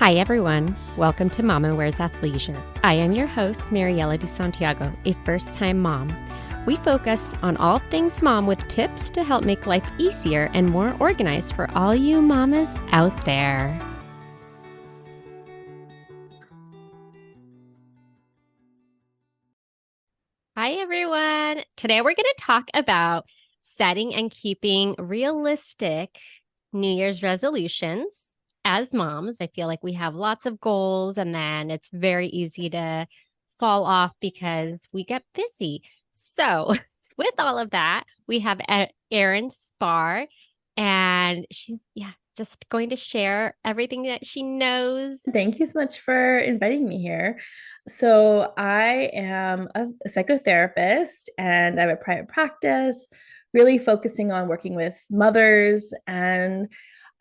Hi, everyone. Welcome to Mama Wears Athleisure. I am your host, Mariela de Santiago, a first-time mom. We focus on all things mom with tips to help make life easier and more organized for all you mamas out there. Hi, everyone. Today, we're going to talk about setting and keeping realistic New Year's resolutions. As moms, I feel like we have lots of goals and then it's very easy to fall off because we get busy. So, with all of that, we have Erin Spahr, and she's just going to share everything that she knows. Thank you so much for inviting me here. So, I am a psychotherapist and I have a private practice, really focusing on working with mothers. And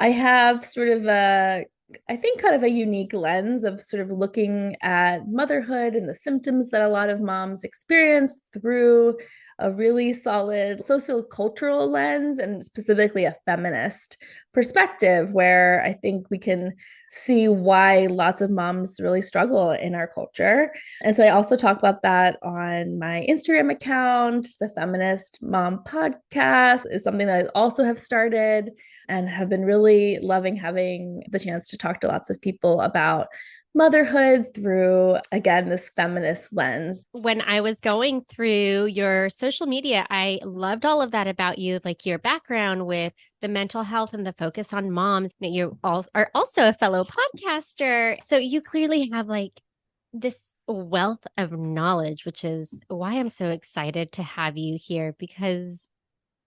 I have sort of I think, kind of a unique lens of sort of looking at motherhood and the symptoms that a lot of moms experience through a really solid sociocultural lens and specifically a feminist perspective, where I think we can see why lots of moms really struggle in our culture. And so I also talk about that on my Instagram account. The Feminist Mom Podcast is something that I also have started and have been really loving having the chance to talk to lots of people about motherhood through, again, this feminist lens. When I was going through your social media, I loved all of that about you, like your background with the mental health and the focus on moms. That you all are also a fellow podcaster. So you clearly have like this wealth of knowledge, which is why I'm so excited to have you here because,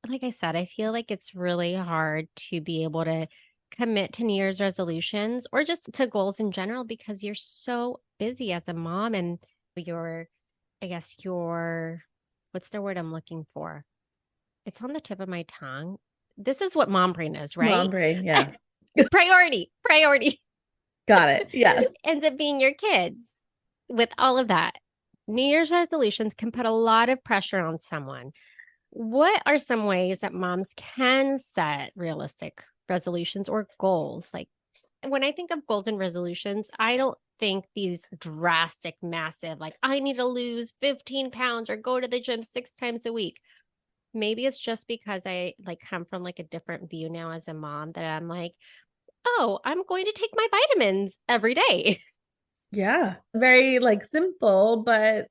like I said, I feel like it's really hard to be able to commit to New Year's resolutions or just to goals in general because you're so busy as a mom and your, I guess, your, what's the word I'm looking for? It's on the tip of my tongue. This is what mom brain is, right? Mom brain, yeah. Priority. Got it. Yes. Ends up being your kids. With all of that, New Year's resolutions can put a lot of pressure on someone. What are some ways that moms can set realistic resolutions or goals? Like when I think of goals and resolutions, I don't think these drastic, massive, like I need to lose 15 pounds or go to the gym 6 times a week. Maybe it's just because I like come from like a different view now as a mom that I'm like, oh, I'm going to take my vitamins every day. Yeah. Very like simple, but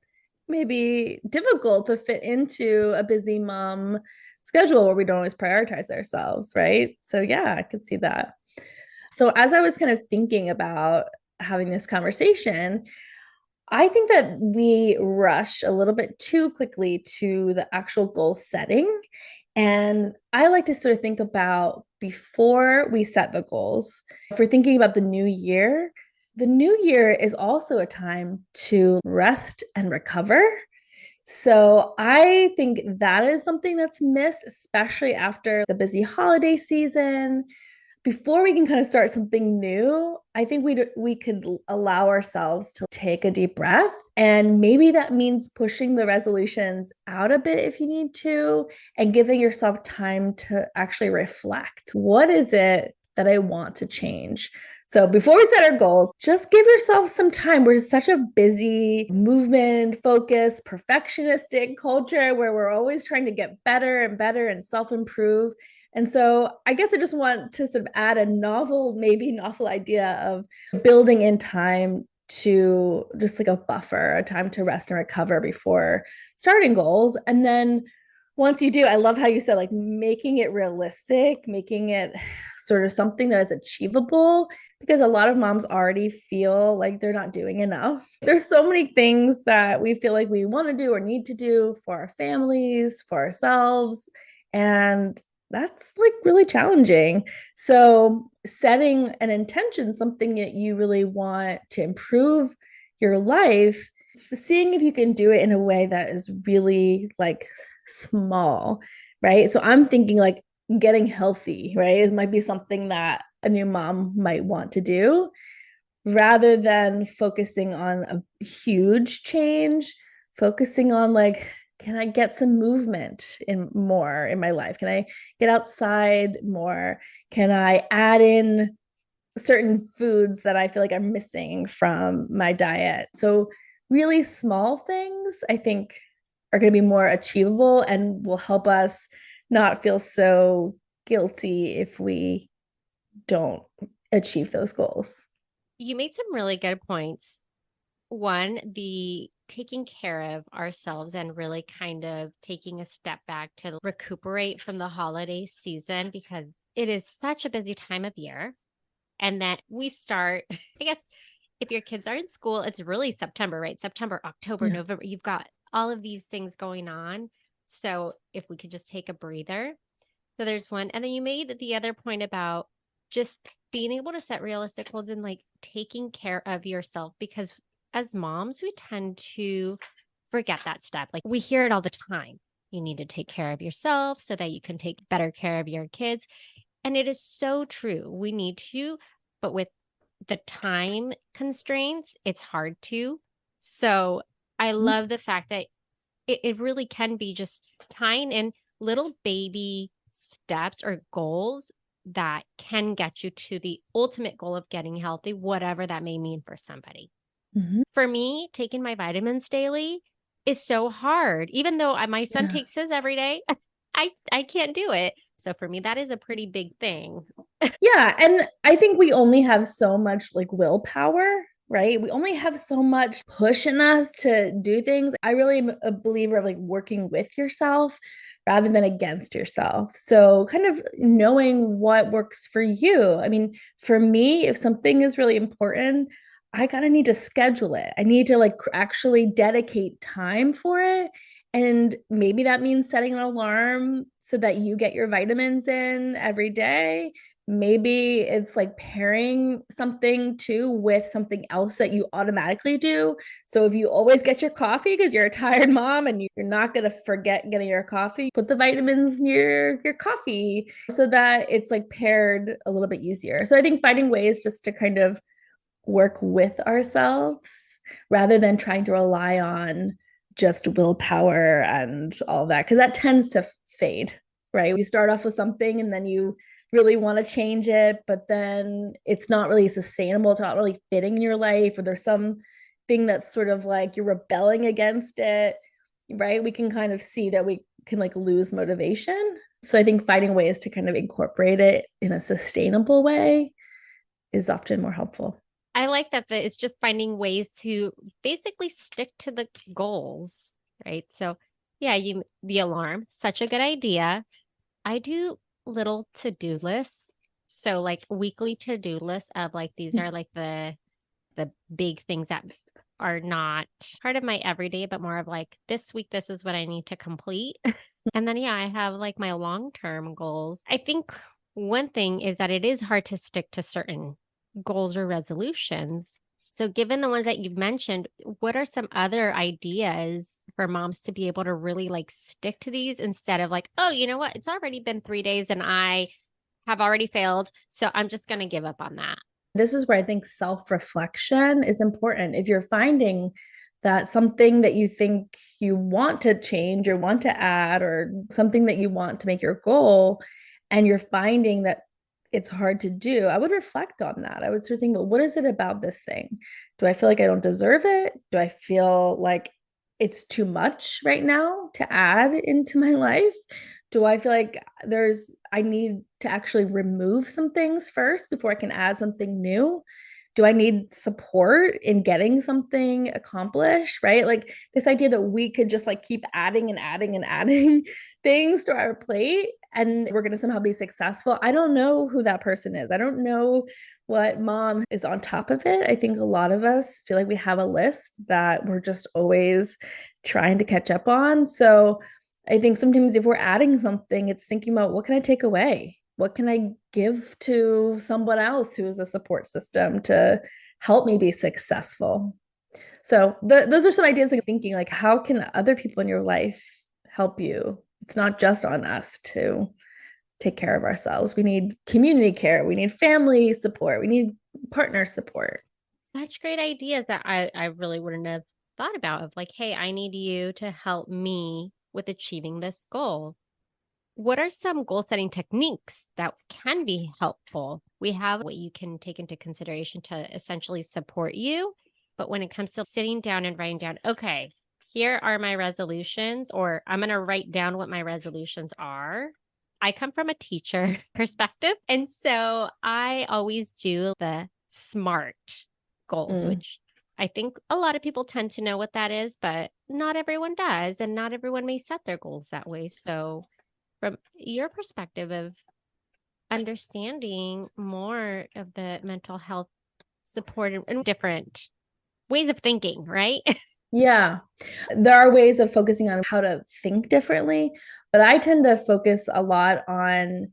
maybe difficult to fit into a busy mom schedule where we don't always prioritize ourselves, right? So yeah, I could see that. So as I was kind of thinking about having this conversation, I think that we rush a little bit too quickly to the actual goal setting. And I like to sort of think about before we set the goals. If we're thinking about the new year is also a time to rest and recover. So I think that is something that's missed, especially after the busy holiday season. Before we can kind of start something new, I think we could allow ourselves to take a deep breath. And maybe that means pushing the resolutions out a bit if you need to, and giving yourself time to actually reflect. What is it that I want to change? So before we set our goals, just give yourself some time. We're such a busy, movement focused, perfectionistic culture where we're always trying to get better and better and self improve. And so I guess I just want to sort of add a maybe novel idea of building in time to just like a buffer, a time to rest and recover before starting goals. And then once you do, I love how you said like making it realistic, making it sort of something that is achievable, because a lot of moms already feel like they're not doing enough. There's so many things that we feel like we want to do or need to do for our families, for ourselves. And that's like really challenging. So, setting an intention, something that you really want to improve your life, seeing if you can do it in a way that is really like small, right? So, I'm thinking like getting healthy, right? It might be something that a new mom might want to do rather than focusing on a huge change, focusing on like, can I get some movement in more in my life? Can I get outside more? Can I add in certain foods that I feel like I'm missing from my diet. So really small things I think are going to be more achievable and will help us not feel so guilty if we don't achieve those goals. You made some really good points. One, the taking care of ourselves and really kind of taking a step back to recuperate from the holiday season because it is such a busy time of year. And that we start, I guess, if your kids are in school, it's really September, right? September, October, Yeah. November. You've got all of these things going on. So if we could just take a breather. So there's one. And then you made the other point about just being able to set realistic goals and like taking care of yourself because as moms, we tend to forget that step. Like we hear it all the time. You need to take care of yourself so that you can take better care of your kids. And it is so true. We need to, but with the time constraints, it's hard to. So I love the fact that it really can be just tying in little baby steps or goals that can get you to the ultimate goal of getting healthy, whatever that may mean for somebody. Mm-hmm. For me, taking my vitamins daily is so hard. Even though my son Yeah. takes his every day, I can't do it. So for me, that is a pretty big thing. Yeah. And I think we only have so much like willpower, right? We only have so much push in us to do things. I really am a believer of like working with yourself rather than against yourself. So, kind of knowing what works for you. I mean, for me, if something is really important, I gotta need to schedule it. I need to like actually dedicate time for it. And maybe that means setting an alarm so that you get your vitamins in every day. Maybe it's like pairing something too with something else that you automatically do. So if you always get your coffee because you're a tired mom and you're not going to forget getting your coffee, put the vitamins near your coffee so that it's like paired a little bit easier. So I think finding ways just to kind of work with ourselves rather than trying to rely on just willpower and all that, because that tends to fade, right? You start off with something and then you really want to change it, but then it's not really sustainable, it's not really fitting in your life, or there's some thing that's sort of like you're rebelling against it, right? We can kind of see that we can like lose motivation. So I think finding ways to kind of incorporate it in a sustainable way is often more helpful. I like that it's just finding ways to basically stick to the goals, right? So, yeah, you the alarm, such a good idea. I do little to-do lists. So like weekly to-do lists of like these are like the big things that are not part of my everyday, but more of like this week, this is what I need to complete. And then, yeah, I have like my long-term goals. I think one thing is that it is hard to stick to certain goals or resolutions. So, given the ones that you've mentioned, what are some other ideas for moms to be able to really like stick to these instead of like, oh, you know what? It's already been 3 days and I have already failed. So I'm just going to give up on that. This is where I think self reflection is important. If you're finding that something that you think you want to change or want to add, or something that you want to make your goal, and you're finding that it's hard to do, I would reflect on that. I would sort of think, well, what is it about this thing? Do I feel like I don't deserve it? Do I feel like it's too much right now to add into my life? Do I feel like I need to actually remove some things first before I can add something new? Do I need support in getting something accomplished? Right? Like this idea that we could just like keep adding and adding and adding things to our plate and we're going to somehow be successful. I don't know who that person is. I don't know what mom is on top of it. I think a lot of us feel like we have a list that we're just always trying to catch up on. So I think sometimes if we're adding something, it's thinking about what can I take away? What can I give to someone else who is a support system to help me be successful? So those are some ideas like thinking like how can other people in your life help you? It's not just on us to take care of ourselves. We need community care, we need family support, we need partner support. Such great ideas that I really wouldn't have thought about of like, hey, I need you to help me with achieving this goal. What are some goal setting techniques that can be helpful? We have what you can take into consideration to essentially support you. But when it comes to sitting down and writing down, okay, here are my resolutions, or I'm going to write down what my resolutions are. I come from a teacher perspective. And so I always do the SMART goals, Mm. which I think a lot of people tend to know what that is, but not everyone does. And not everyone may set their goals that way. So, from your perspective of understanding more of the mental health support and different ways of thinking, right? Yeah. There are ways of focusing on how to think differently, but I tend to focus a lot on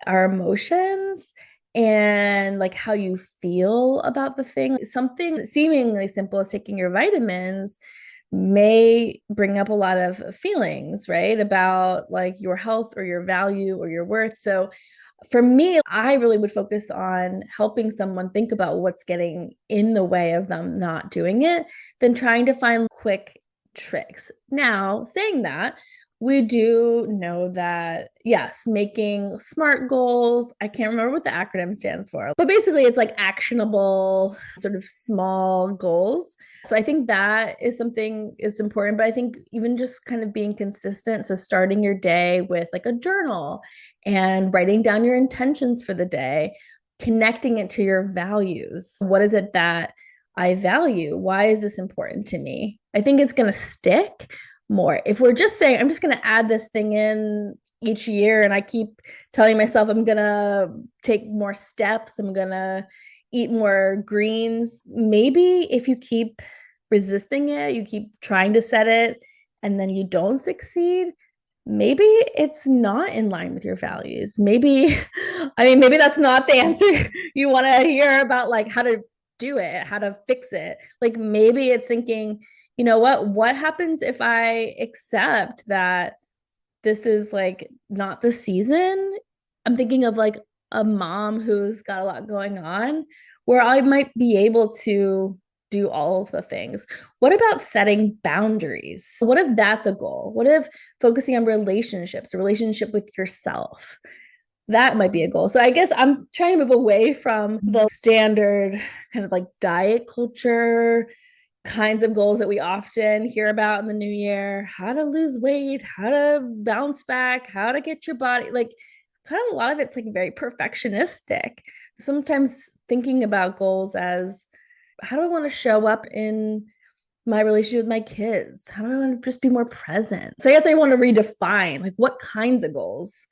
our emotions and like how you feel about the thing. Something seemingly simple as taking your vitamins may bring up a lot of feelings, right? About like your health or your value or your worth. So for me, I really would focus on helping someone think about what's getting in the way of them not doing it than trying to find quick tricks. Now, saying that, we do know that, yes, making SMART goals, I can't remember what the acronym stands for, but basically it's like actionable, sort of small goals. So I think that is something is important, but I think even just kind of being consistent. So starting your day with like a journal and writing down your intentions for the day, connecting it to your values. What is it that I value? Why is this important to me? I think it's going to stick more. If we're just saying, I'm just going to add this thing in each year and I keep telling myself I'm going to take more steps, I'm going to eat more greens. Maybe if you keep resisting it, you keep trying to set it, and then you don't succeed, maybe it's not in line with your values. Maybe, I mean, maybe that's not the answer you want to hear about, like how to do it, how to fix it. Like maybe it's thinking, you know what happens if I accept that this is like not the season? I'm thinking of like a mom who's got a lot going on where I might be able to do all of the things. What about setting boundaries? What if that's a goal? What if focusing on relationships, a relationship with yourself? That might be a goal. So I guess I'm trying to move away from the standard kind of like diet culture kinds of goals that we often hear about in the new year, how to lose weight, how to bounce back, how to get your body, like kind of a lot of it's like very perfectionistic. Sometimes thinking about goals as how do I want to show up in my relationship with my kids? How do I want to just be more present? So I guess I want to redefine like what kinds of goals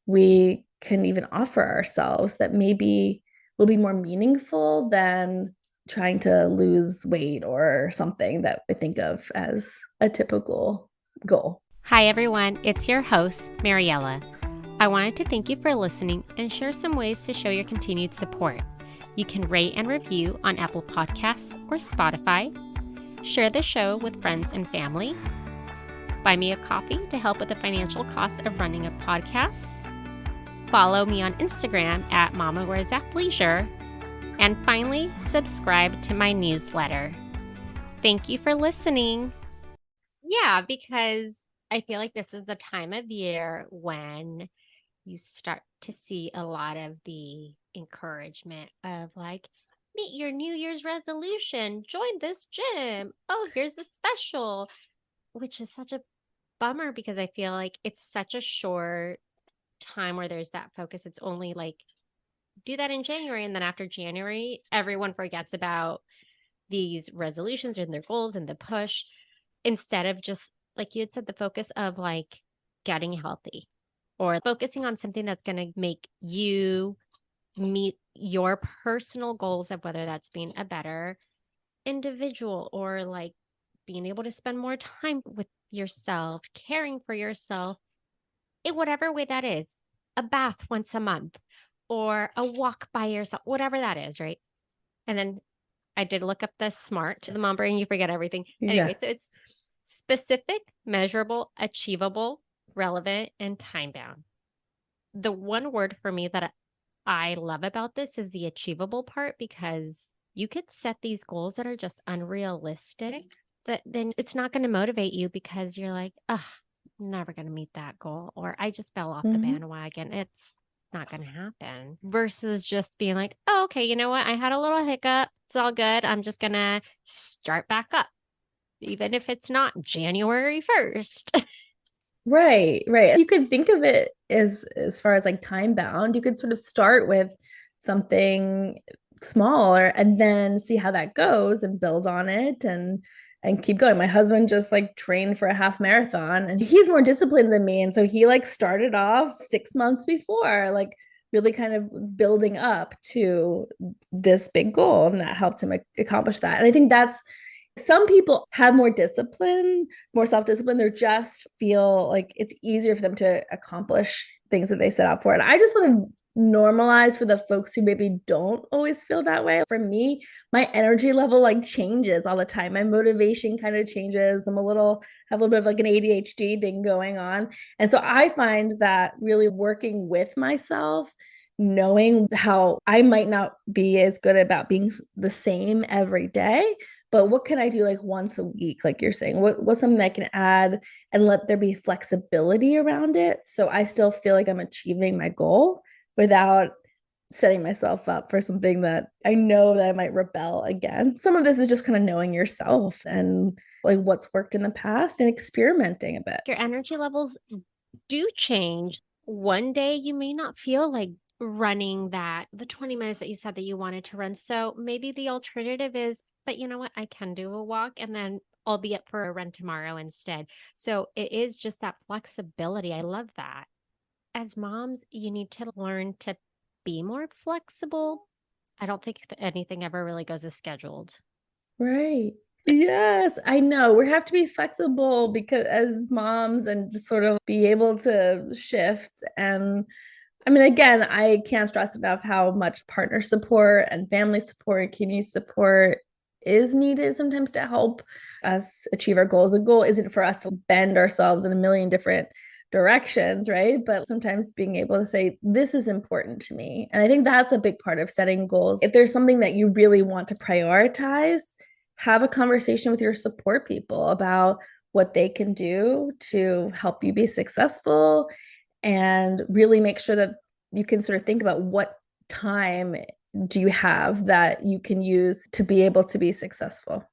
we can even offer ourselves that maybe will be more meaningful than trying to lose weight or something that I think of as a typical goal. Hi, everyone. It's your host, Mariella. I wanted to thank you for listening and share some ways to show your continued support. You can rate and review on Apple Podcasts or Spotify. Share the show with friends and family. Buy me a coffee to help with the financial costs of running a podcast. Follow me on Instagram at mamawearsathleisure. And finally, subscribe to my newsletter. Thank you for listening. Yeah, because I feel like this is the time of year when you start to see a lot of the encouragement of like, meet your New Year's resolution, join this gym. Oh, here's a special, which is such a bummer because I feel like it's such a short time where there's that focus. It's only like do that in January. And then after January, everyone forgets about these resolutions and their goals and the push instead of just, like you had said, the focus of like getting healthy or focusing on something that's going to make you meet your personal goals of whether that's being a better individual or like being able to spend more time with yourself, caring for yourself in whatever way that is, a bath once a month or a walk by yourself, whatever that is, right? And then I did look up the SMART, the mom brain, you forget everything. Yeah. Anyway, so it's specific, measurable, achievable, relevant, and time bound. The one word for me that I love about this is the achievable part because you could set these goals that are just unrealistic, that then it's not going to motivate you because you're like, ugh, never going to meet that goal, or I just fell off the Mhm. bandwagon. It's not going to happen. Versus just being like, oh, okay, you know what? I had a little hiccup. It's all good. I'm just going to start back up, even if it's not January 1st. Right, right. You could think of it as far as like time bound. You could sort of start with something smaller and then see how that goes and build on it and keep going. My husband just like trained for a half marathon and he's more disciplined than me. And so he like started off 6 months before, like really kind of building up to this big goal. And that helped him accomplish that. And I think that's some people have more discipline, more self-discipline. They just feel like it's easier for them to accomplish things that they set out for. And I just want to normalize for the folks who maybe don't always feel that way. For me, my energy level like changes all the time. My motivation kind of changes. Have a little bit of like an ADHD thing going on. And so I find that really working with myself, knowing how I might not be as good about being the same every day, but what can I do like once a week, like you're saying? What's something I can add and let there be flexibility around it so I still feel like I'm achieving my goal without setting myself up for something that I know that I might rebel again. Some of this is just kind of knowing yourself and like what's worked in the past and experimenting a bit. Your energy levels do change. One day you may not feel like running the 20 minutes that you said that you wanted to run. So maybe the alternative is, but you know what? I can do a walk and then I'll be up for a run tomorrow instead. So it is just that flexibility. I love that. As moms, you need to learn to be more flexible. I don't think that anything ever really goes as scheduled. Right. Yes, I know. We have to be flexible because as moms and just sort of be able to shift. And I mean, again, I can't stress enough how much partner support and family support and community support is needed sometimes to help us achieve our goals. A goal isn't for us to bend ourselves in a million different directions, right? But sometimes being able to say, this is important to me. And I think that's a big part of setting goals. If there's something that you really want to prioritize, have a conversation with your support people about what they can do to help you be successful and really make sure that you can sort of think about what time do you have that you can use to be able to be successful.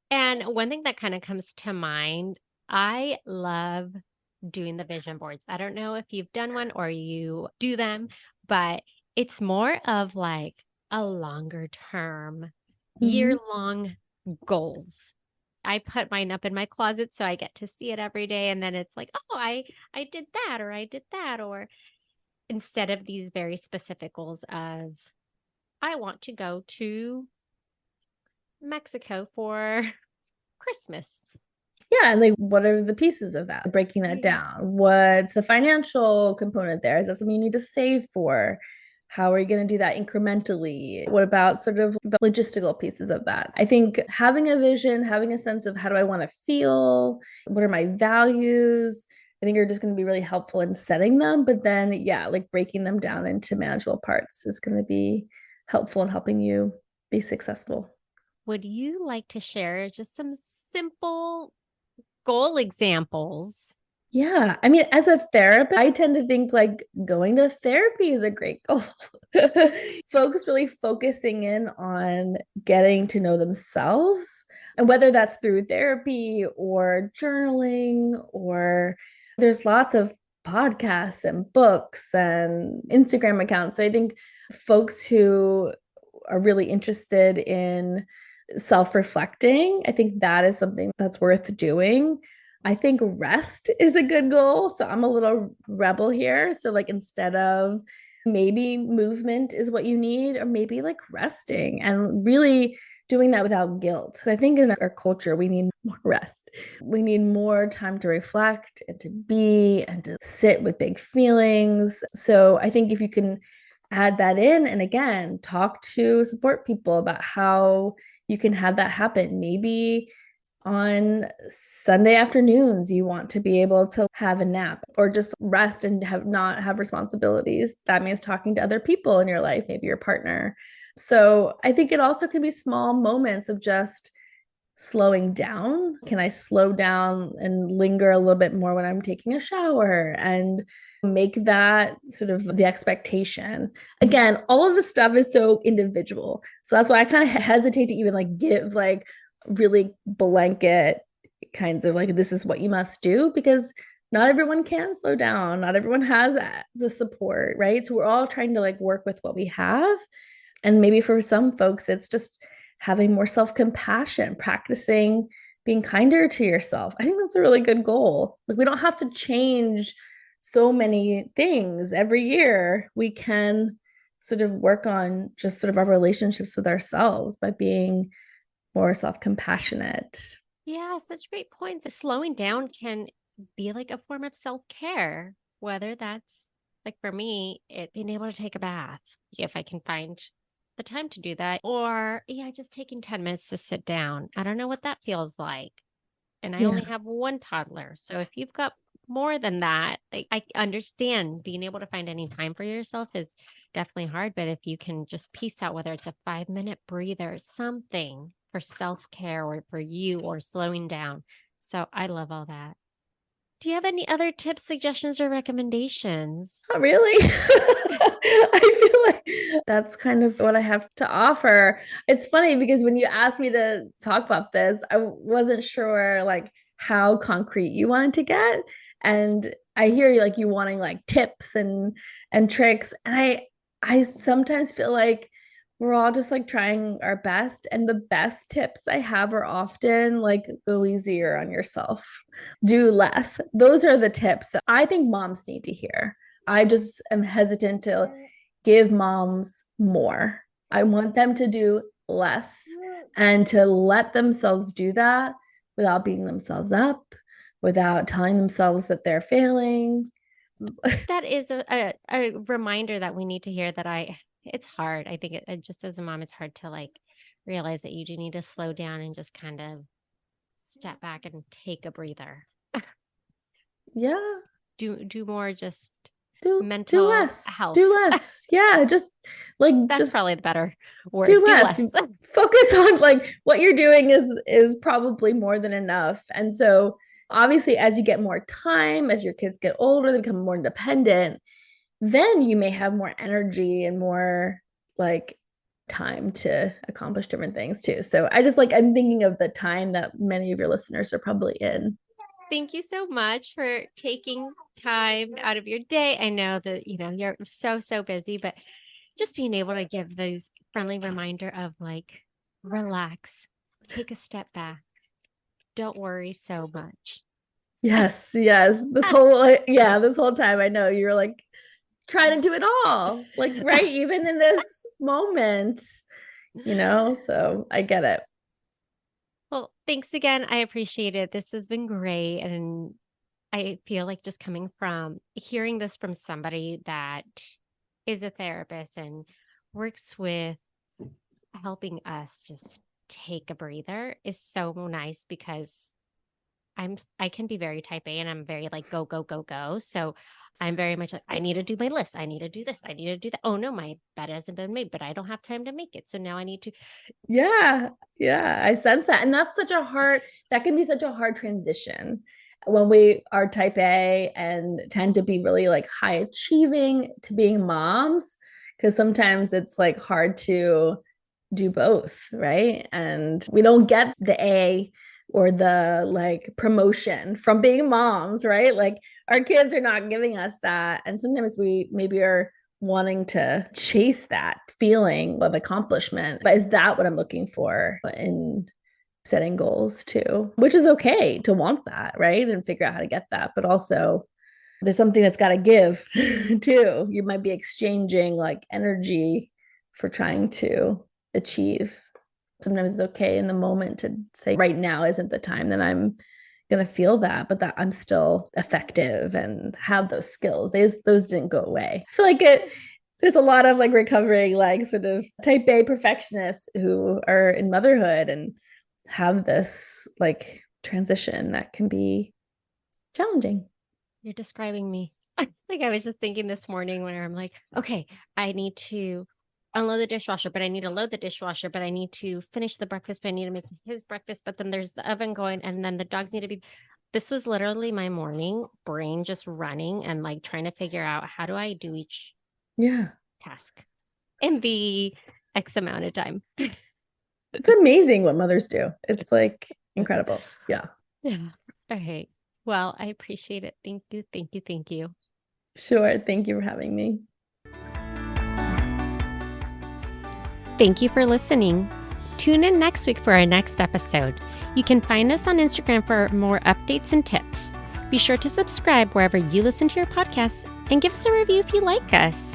And one thing that kind of comes to mind, I love doing the vision boards. I don't know if you've done one or you do them, but it's more of like a longer term, year Mhm. long goals. I put mine up in my closet so I get to see it every day. And then it's like, oh, I did that or I did that. Or instead of these very specific goals of, I want to go to Mexico for Christmas. Yeah, and like what are the pieces of that? Breaking that down. What's the financial component there? Is that something you need to save for? How are you going to do that incrementally? What about sort of the logistical pieces of that? I think having a vision, having a sense of how do I want to feel? What are my values? I think are just going to be really helpful in setting them. But then, yeah, like breaking them down into manageable parts is going to be helpful in helping you be successful. Would you like to share just some simple goal examples? Yeah. I mean, as a therapist, I tend to think like going to therapy is a great goal. Folks really focusing in on getting to know themselves, and whether that's through therapy or journaling, or there's lots of podcasts and books and Instagram accounts. So I think folks who are really interested in self-reflecting, I think that is something that's worth doing. I think rest is a good goal. So I'm a little rebel here. So, like, instead of maybe movement is what you need, or maybe like resting and really doing that without guilt. So I think in our culture, we need more rest. We need more time to reflect and to be and to sit with big feelings. So I think if you can add that in and again, talk to support people about how you can have that happen. Maybe on Sunday afternoons, you want to be able to have a nap or just rest and have not have responsibilities. That means talking to other people in your life, maybe your partner. So I think it also can be small moments of just slowing down? Can I slow down and linger a little bit more when I'm taking a shower and make that sort of the expectation? Again, all of the stuff is so individual. So that's why I kind of hesitate to even like give like really blanket kinds of like, this is what you must do, because not everyone can slow down. Not everyone has the support, right? So we're all trying to like work with what we have. And maybe for some folks, it's just having more self compassion, practicing being kinder to yourself. I think that's a really good goal. Like, we don't have to change so many things every year. We can sort of work on just sort of our relationships with ourselves by being more self compassionate. Yeah, such great points. Slowing down can be like a form of self-care, whether that's like for me, it being able to take a bath if I can find the time to do that, or yeah, just taking 10 minutes to sit down. I don't know what that feels like. And I only Yeah. have one toddler. So if you've got more than that, like I understand being able to find any time for yourself is definitely hard. But if you can just piece out whether it's a 5 minute breather, something for self care or for you or slowing down. So I love all that. Do you have any other tips, suggestions, or recommendations? Not really. I feel like that's kind of what I have to offer. It's funny because when you asked me to talk about this, I wasn't sure like how concrete you wanted to get. And I hear you like you wanting like tips and tricks. And I sometimes feel like we're all just like trying our best. And the best tips I have are often like go easier on yourself, do less. Those are the tips that I think moms need to hear. I just am hesitant to give moms more. I want them to do less and to let themselves do that without beating themselves up, without telling themselves that they're failing. That is a reminder that we need to hear that it's hard. I think just as a mom, it's hard to like realize that you do need to slow down and just kind of step back and take a breather. Yeah, Do more just do mental less. health. Do less. Yeah, just like That's just probably the better do word. Do less. less. Focus on like what you're doing is probably more than enough. And so obviously as you get more time, as your kids get older, they become more independent, then you may have more energy and more like time to accomplish different things too. So I just like I'm thinking of the time that many of your listeners are probably in. Thank you so much for taking time out of your day. I know that, you're so busy, but just being able to give those friendly reminder of like, relax, take a step back. Don't worry so much. Yes, yes. This whole like, yeah, this whole time I know you're like trying to do it all. Like right even in this moment, so I get it. Well, thanks again. I appreciate it. This has been great. And I feel like just coming from hearing this from somebody that is a therapist and works with helping us just take a breather is so nice because I can be very type A and I'm very like go, go, go, go. So I'm very much like, I need to do my list. I need to do this. I need to do that. Oh no, my bed hasn't been made, but I don't have time to make it. So now I need to. Yeah, yeah, I sense that. And that can be such a hard transition when we are type A and tend to be really like high achieving to being moms, because sometimes it's like hard to do both, right? And we don't get the A or the like promotion from being moms, right? Like our kids are not giving us that. And sometimes we maybe are wanting to chase that feeling of accomplishment. But is that what I'm looking for in setting goals too? Which is okay to want that, right? And figure out how to get that. But also, there's something that's got to give too. You might be exchanging like energy for trying to achieve. Sometimes it's okay in the moment to say, right now isn't the time that I'm going to feel that, but that I'm still effective and have those skills. Those didn't go away. I feel like there's a lot of like recovering, like sort of type A perfectionists who are in motherhood and have this like transition that can be challenging. You're describing me. Like I was just thinking this morning when I'm like, okay, I need to unload the dishwasher, but I need to load the dishwasher, but I need to finish the breakfast, but I need to make his breakfast, but then there's the oven going, and then the dogs need to be. This was literally my morning brain just running and like trying to figure out how do I do each task in the X amount of time. It's amazing what mothers do. It's like incredible. Yeah. Yeah. All right. Well, I appreciate it. Thank you. Thank you. Thank you. Sure. Thank you for having me. Thank you for listening. Tune in next week for our next episode. You can find us on Instagram for more updates and tips. Be sure to subscribe wherever you listen to your podcasts and give us a review if you like us.